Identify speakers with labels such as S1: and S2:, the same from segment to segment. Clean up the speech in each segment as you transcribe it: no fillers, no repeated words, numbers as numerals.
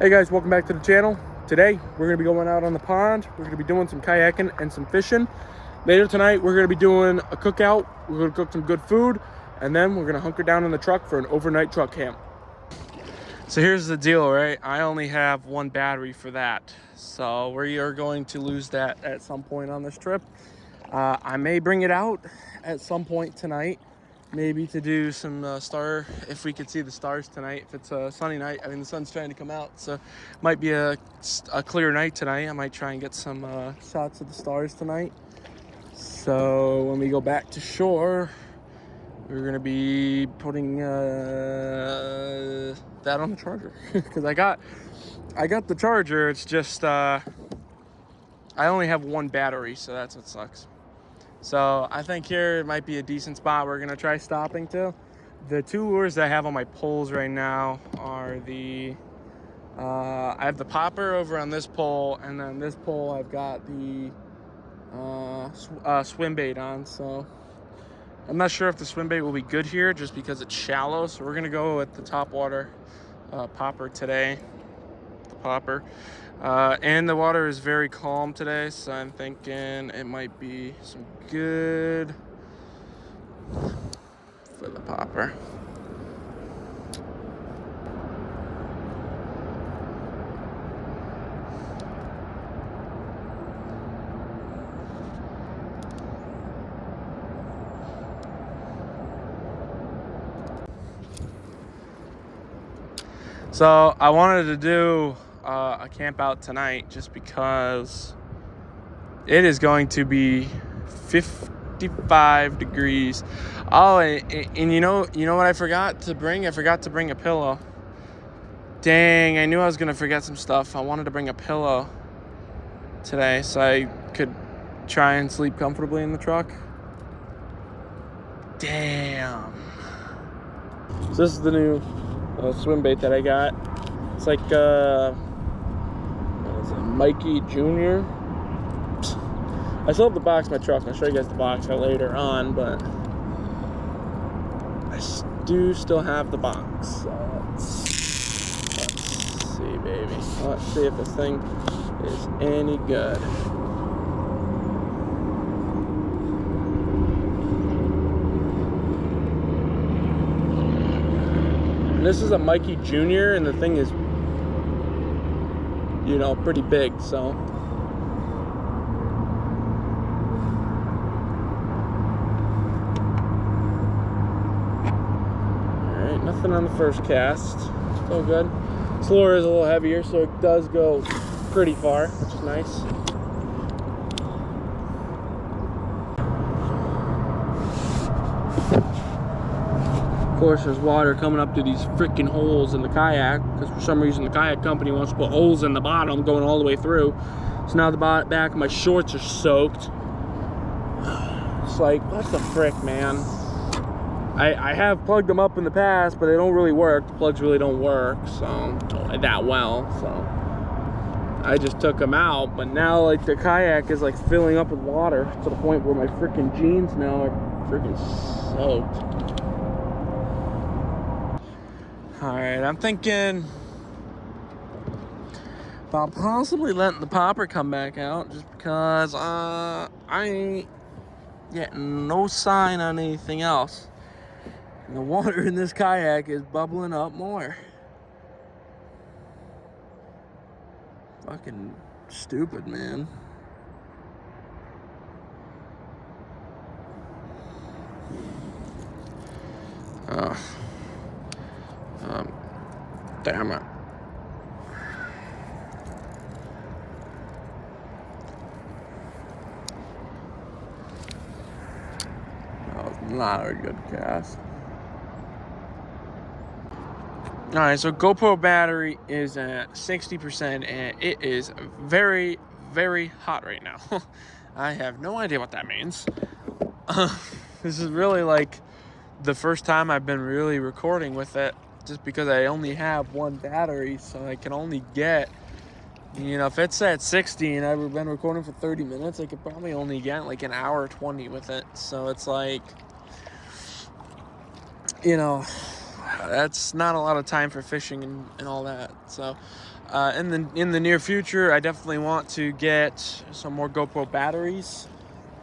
S1: Hey guys, welcome back to the channel. Today we're going to be going out on the pond. We're going to be doing some kayaking and some fishing. Later tonight we're going to be doing a cookout. We're going to cook some good food, and then we're going to hunker down in the truck for an overnight truck camp. So here's the deal, right? I only have one battery for that, so we are going to lose that at some point on this trip. I may bring it out at some point tonight, maybe to do some star, if we could see the stars tonight. If it's a sunny night, I mean the sun's trying to come out, so it might be a clear night tonight. I might try and get some shots of the stars tonight. So when we go back to shore, we're gonna be putting that on the charger because I got the charger. It's just I only have one battery, so that's what sucks. So I think here might be a decent spot we're gonna try stopping to. The two lures that I have on my poles right now are the I have the popper over on this pole, and then this pole I've got the swim bait on. So I'm not sure if the swim bait will be good here just because it's shallow. So we're gonna go with the top water popper today. The popper. And the water is very calm today, so I'm thinking it might be some good for the popper. So I wanted to do a camp out tonight just because it is going to be 55 degrees. Oh, and you know what I forgot to bring? I forgot to bring a pillow. Dang, I knew I was gonna forget some stuff. I wanted to bring a pillow today so I could try and sleep comfortably in the truck. Damn. So this is the new swim bait that I got. It's like what is it, Mikey Jr. I still have the box in my truck. I'll show you guys the box later on, but I do still have the box. So let's see, baby. Let's see if this thing is any good. And this is a Mikey Jr. and the thing is, pretty big, so. Alright, nothing on the first cast. Still good. This lure is a little heavier, so it does go pretty far, which is nice. Of course, there's water coming up to these freaking holes in the kayak because for some reason the kayak company wants to put holes in the bottom going all the way through. So now the back of my shorts are soaked. It's like, what the frick, man? I have plugged them up in the past, but they don't really work. The plugs really don't work so that well. So I just took them out, but now like the kayak is like filling up with water to the point where my freaking jeans now are freaking soaked. Alright, I'm thinking about possibly letting the popper come back out just because I ain't getting no sign on anything else. And the water in this kayak is bubbling up more. Fucking stupid, man. Damn it. That was not a good cast. Alright, so GoPro battery is at 60% and it is very, very hot right now. I have no idea what that means. This is really like the first time I've been really recording with it, just because I only have one battery, so I can only get, if it's at 60 and I've been recording for 30 minutes, I could probably only get like an hour 20 with it. So it's like, that's not a lot of time for fishing and all that. So In the near future, I definitely want to get some more GoPro batteries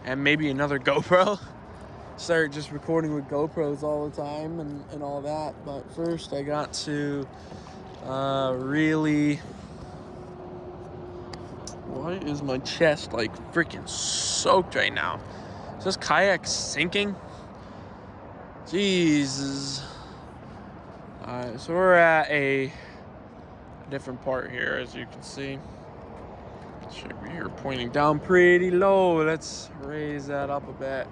S1: and maybe another GoPro. Start just recording with GoPros all the time and all that. But first, I got to really. Why is my chest like freaking soaked right now? Is this kayak sinking? Jesus. Alright, so we're at a different part here, as you can see. Should be here pointing down pretty low. Let's raise that up a bit.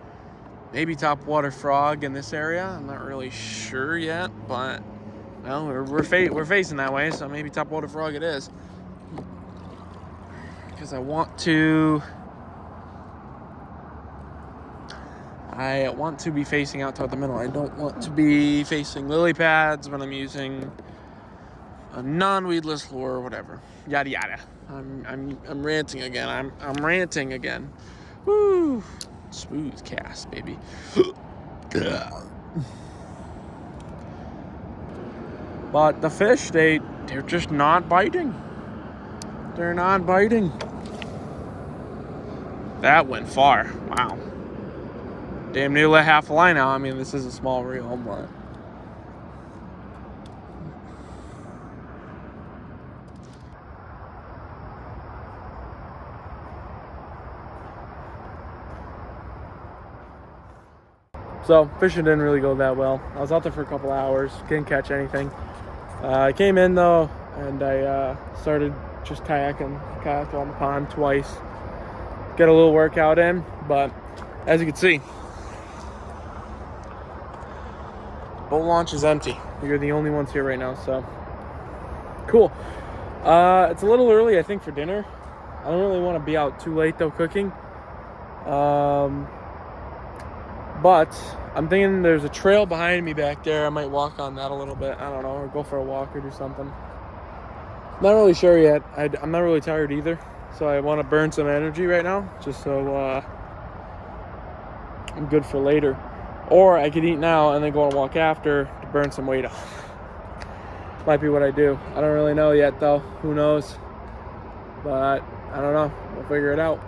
S1: Maybe topwater frog in this area. I'm not really sure yet, but well, we're facing that way, so maybe topwater frog it is. Because I want to be facing out toward the middle. I don't want to be facing lily pads when I'm using a non-weedless lure or whatever. Yada yada. I'm ranting again. I'm ranting again. Woo! Smooth cast, baby. But the fish, they're just not biting. They're not biting. That went far. Wow. Damn near let half a line out. I mean, this is a small reel, but so fishing didn't really go that well. I was out there for a couple hours, didn't catch anything. I came in though, and I started just kayaking on the pond twice. Get a little workout in, but as you can see, boat launch is empty. You're the only ones here right now, so cool. It's a little early, I think, for dinner. I don't really want to be out too late though cooking. But I'm thinking there's a trail behind me back there. I might walk on that a little bit. I don't know, or go for a walk or do something. Not really sure yet. I'm not really tired either, so I want to burn some energy right now, just so I'm good for later. Or I could eat now and then go on a walk after to burn some weight off. Might be what I do. I don't really know yet though. Who knows? But I don't know. We'll figure it out.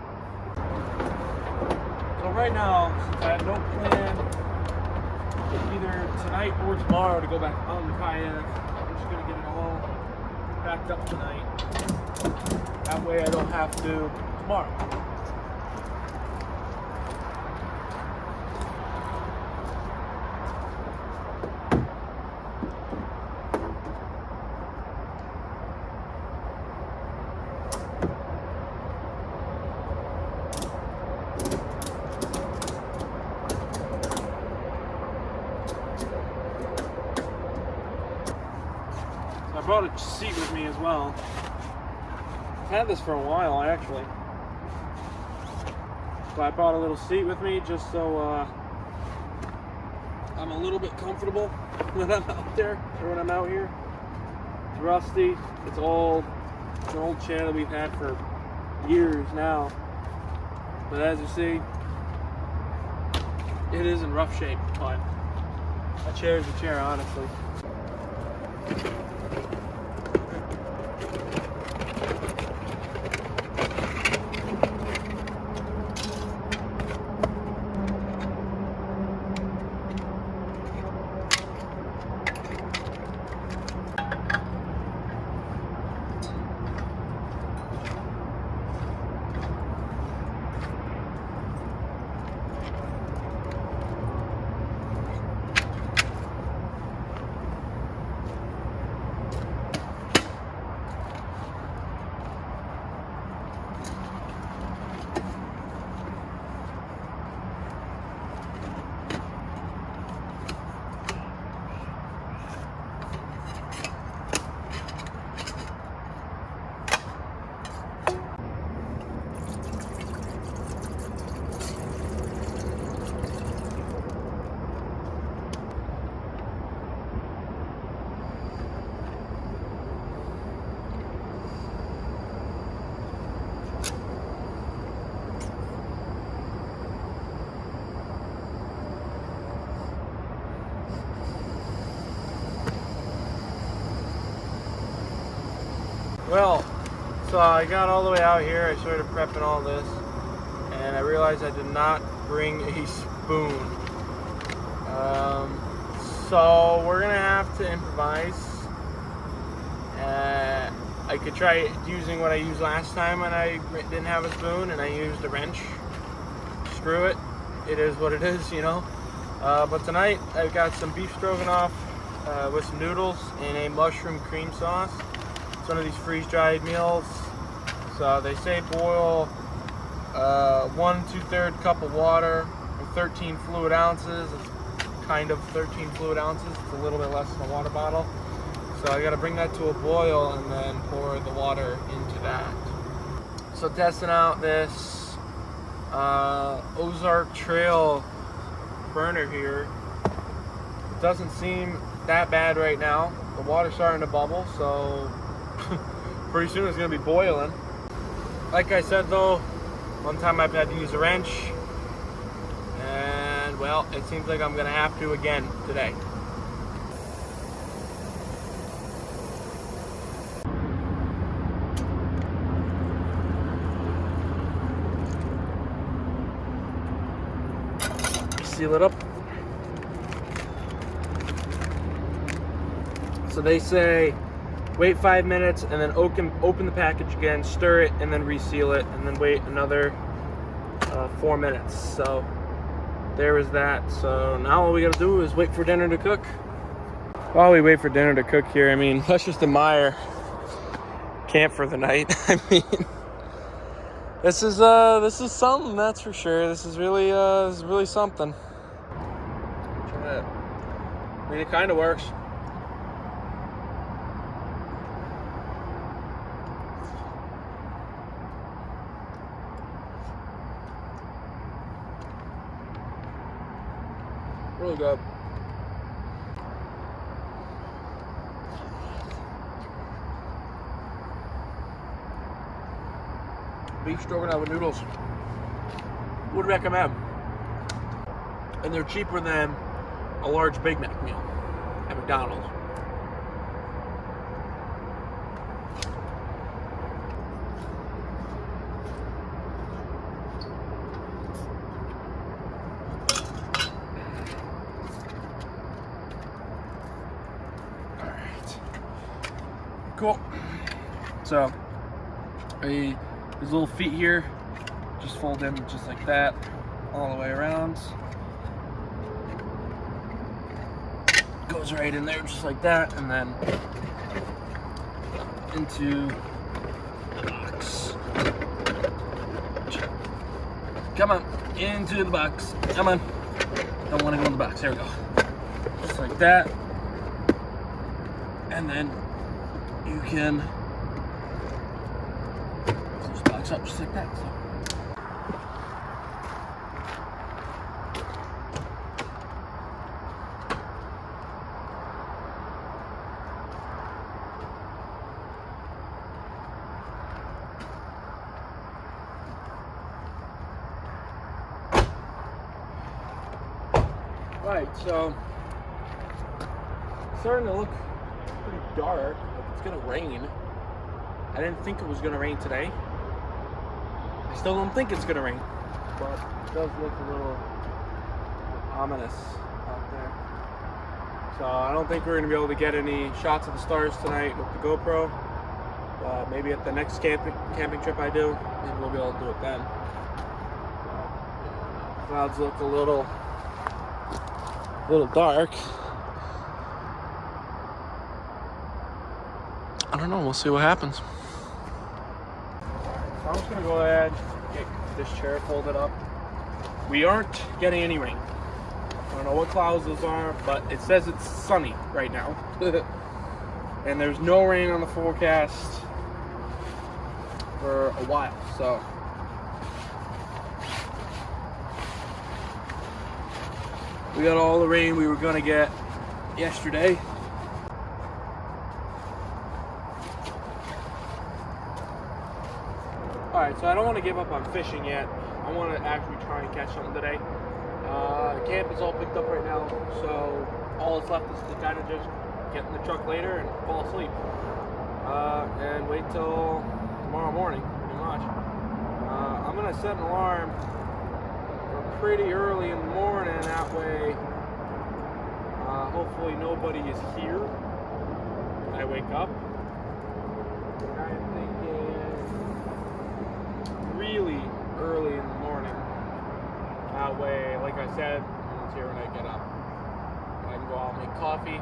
S1: So right now, since I have no plan either tonight or tomorrow to go back on the kayak, I'm just gonna get it all packed up tonight. That way I don't have to tomorrow. I brought a seat with me as well. I've had this for a while, actually. But I brought a little seat with me just so I'm a little bit comfortable when I'm out there, or when I'm out here. It's rusty. It's old. It's an old chair that we've had for years now. But as you see, it is in rough shape, but a chair is a chair, honestly. Well, so I got all the way out here. I started prepping all this, and I realized I did not bring a spoon. So we're gonna have to improvise. I could try using what I used last time when I didn't have a spoon and I used a wrench. Screw it. It is what it is, you know. But tonight I've got some beef stroganoff with some noodles and a mushroom cream sauce. It's one of these freeze-dried meals. So they say boil 1 2/3 cup of water with 13 fluid ounces. It's kind of 13 fluid ounces. It's a little bit less than a water bottle. So I got to bring that to a boil and then pour the water into that. So testing out this Ozark Trail burner here. It doesn't seem that bad right now. The water's starting to bubble, so pretty soon it's going to be boiling. Like I said though, one time I've had to use a wrench, and well, it seems like I'm going to have to again today. Seal it up. So they say wait 5 minutes and then open the package again, stir it, and then reseal it, and then wait another 4 minutes. So there is that. So now all we gotta do is wait for dinner to cook. While we wait for dinner to cook here, I mean, let's just admire camp for the night. I mean, this is something, that's for sure. This is really something. Try it. I mean, it kind of works. Really good. Beef stroganoff with noodles. Would recommend. And they're cheaper than a large Big Mac meal at McDonald's. Cool. So, these little feet here just fold in just like that, all the way around. Goes right in there just like that, and then into the box. Come on, into the box. Come on. Don't want to go in the box. There we go. Just like that. And then you can close the box up just like that. So. Right, so it's starting to look pretty dark. It's gonna rain. I didn't think it was gonna rain today. I still don't think it's gonna rain, but it does look a little ominous out there. So I don't think we're gonna be able to get any shots of the stars tonight with the GoPro. Maybe at the next camping trip I do, maybe we'll be able to do it then. Clouds look a little dark. I don't know, we'll see what happens. So I'm just gonna go ahead and get this chair folded up. We aren't getting any rain. I don't know what clouds those are, but it says it's sunny right now. And there's no rain on the forecast for a while, so. We got all the rain we were gonna get yesterday. Alright, so I don't want to give up on fishing yet. I want to actually try and catch something today. Camp is all picked up right now, so all that's left is to kind of just get in the truck later and fall asleep. and wait till tomorrow morning, pretty much. I'm gonna set an alarm for pretty early in the morning. That way, hopefully nobody is here when I wake up. I'm thinking really early in the morning. That way, like I said, no one's here when I get up. I can go out and make coffee.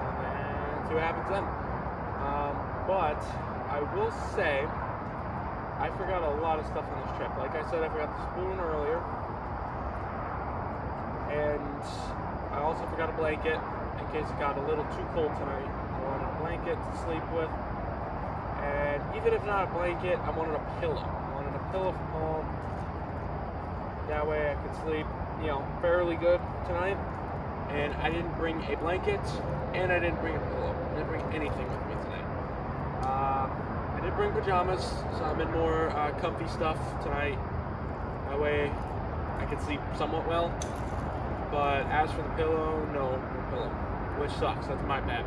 S1: And then see what happens then. But I will say, I forgot a lot of stuff on this trip. Like I said, I forgot the spoon earlier. And I also forgot a blanket in case it got a little too cold tonight. I wanted a blanket to sleep with. And even if not a blanket, I wanted a pillow. I wanted a pillow from home. That way I could sleep, fairly good tonight. And I didn't bring a blanket, and I didn't bring a pillow. I didn't bring anything with me tonight. I did bring pajamas, so I'm in more comfy stuff tonight. That way I can sleep somewhat well. But as for the pillow, no pillow, which sucks. That's my bad.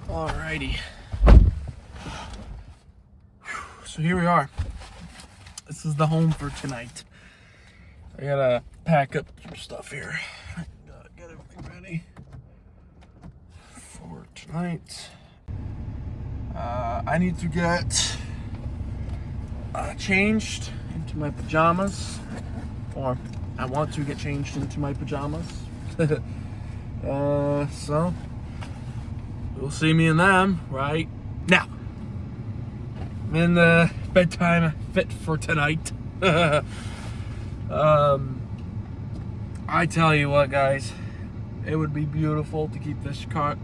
S1: Alrighty. So here we are. This is the home for tonight. I gotta pack up some stuff here. Get everything ready for tonight. I need to get changed into my pajamas, or I want to get changed into my pajamas. So you'll see me in them right now. I'm in the bedtime fit for tonight. I tell you what, guys, it would be beautiful to keep this truck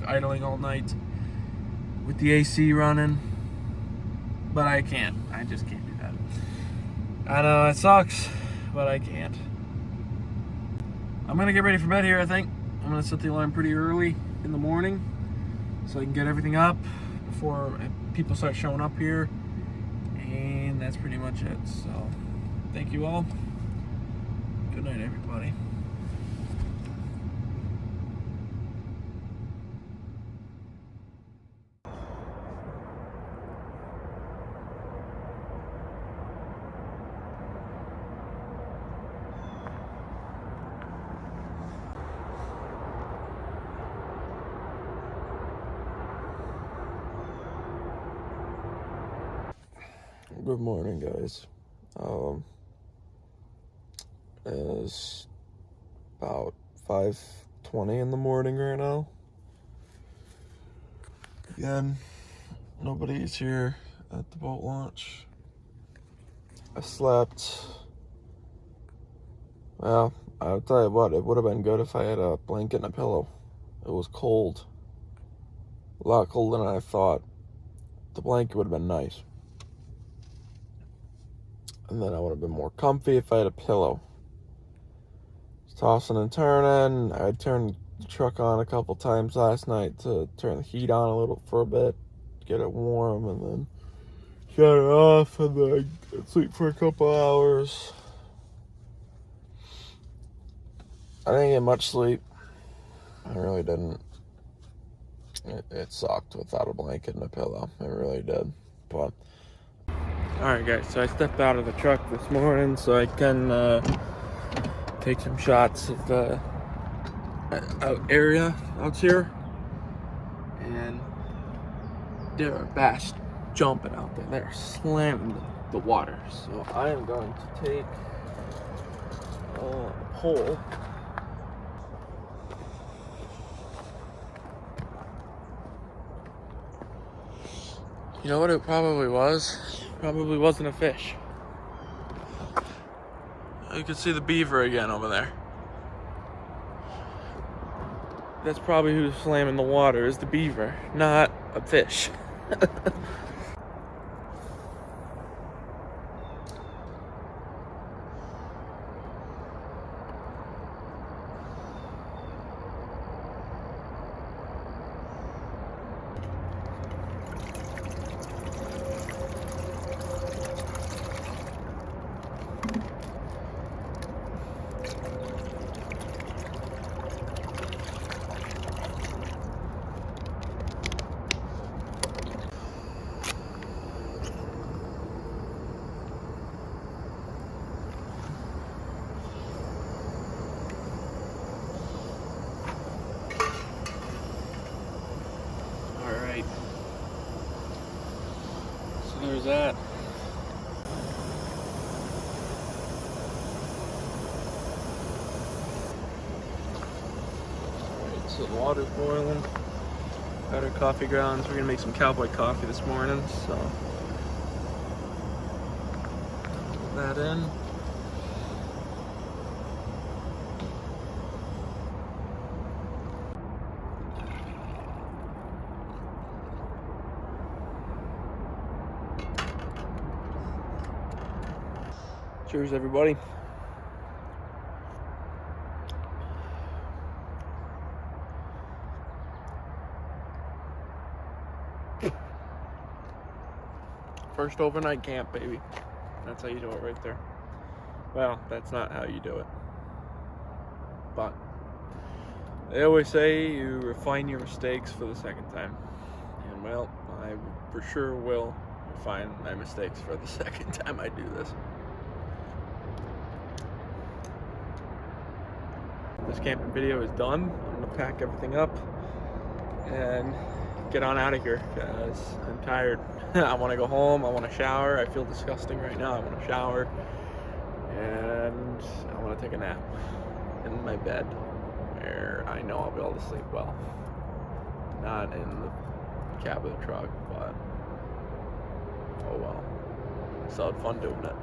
S1: idling all night with the AC running, but I can't. I just can't do that. I know it sucks, but I can't. I'm gonna get ready for bed here, I think. I'm gonna set the alarm pretty early in the morning so I can get everything up before people start showing up here, and that's pretty much it. So thank you all. Good night, everybody. Good morning, guys. It's about 5:20 in the morning right now. Again, nobody's here at the boat launch. I slept. Well, I'll tell you what, it would have been good if I had a blanket and a pillow. It was cold. A lot colder than I thought. The blanket would have been nice. And then I would have been more comfy if I had a pillow. Just tossing and turning. I turned the truck on a couple times last night to turn the heat on a little for a bit, get it warm, and then shut it off, and then sleep for a couple hours. I didn't get much sleep. I really didn't. It sucked without a blanket and a pillow. It really did. But alright, guys, so I stepped out of the truck this morning so I can take some shots of the area out here. And there are bass jumping out there. They're slamming the water. So I am going to take a pole. You know what it probably was? Probably wasn't a fish. You can see the beaver again over there. That's probably who's slamming the water, is the beaver, not a fish. there's that. Alright, so the water's boiling. Got our coffee grounds. We're gonna make some cowboy coffee this morning, so put that in. Cheers, everybody. First overnight camp, baby. That's how you do it right there. Well, that's not how you do it. But they always say you refine your mistakes for the second time. And well, I for sure will refine my mistakes for the second time I do this. This camping video is done. I'm gonna pack everything up and get on out of here because I'm tired. I want to go home. I want to shower. I feel disgusting right now. I want to shower and I want to take a nap in my bed where I know I'll be able to sleep well. Not in the cab of the truck, but oh well. So I had fun doing it.